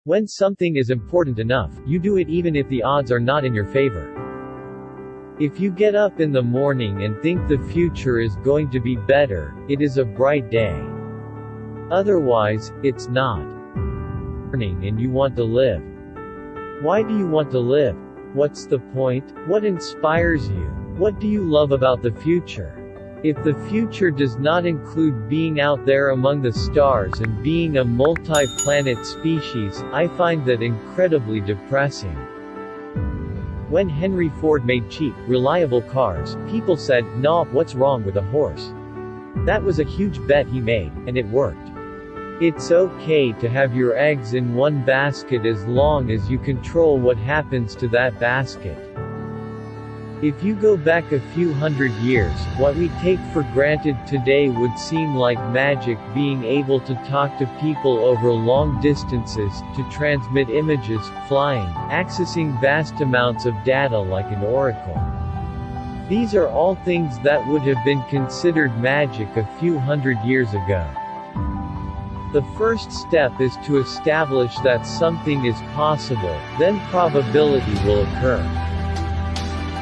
When something is important enough, you do it even if the odds are not in your favor. If you get up in the morning and think the future is going to be better, it is a bright day. Otherwise, it's not. And you want to live. Why do you want to live? What's the point? What inspires you? What do you love about the future? If the future does not include being out there among the stars and being a multi-planet species, I find that incredibly depressing. When Henry Ford made cheap, reliable cars, people said, "Nah, what's wrong with a horse?" That was a huge bet he made, and it worked. It's okay to have your eggs in one basket as long as you control what happens to that basket. If you go back a few hundred years, what we take for granted today would seem like magic, being able to talk to people over long distances, to transmit images, flying, accessing vast amounts of data like an oracle. These are all things that would have been considered magic a few hundred years ago. The first step is to establish that something is possible, then probability will occur.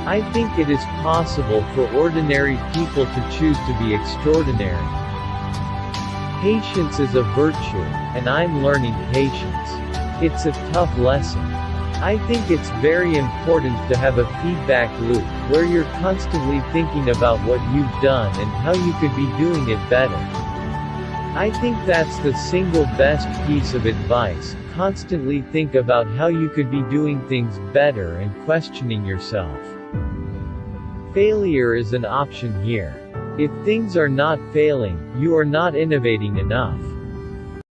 I think it is possible for ordinary people to choose to be extraordinary. Patience is a virtue, and I'm learning patience. It's a tough lesson. I think it's very important to have a feedback loop, where you're constantly thinking about what you've done and how you could be doing it better. I think that's the single best piece of advice. Constantly think about how you could be doing things better and questioning yourself. Failure is an option here. If things are not failing, you are not innovating enough.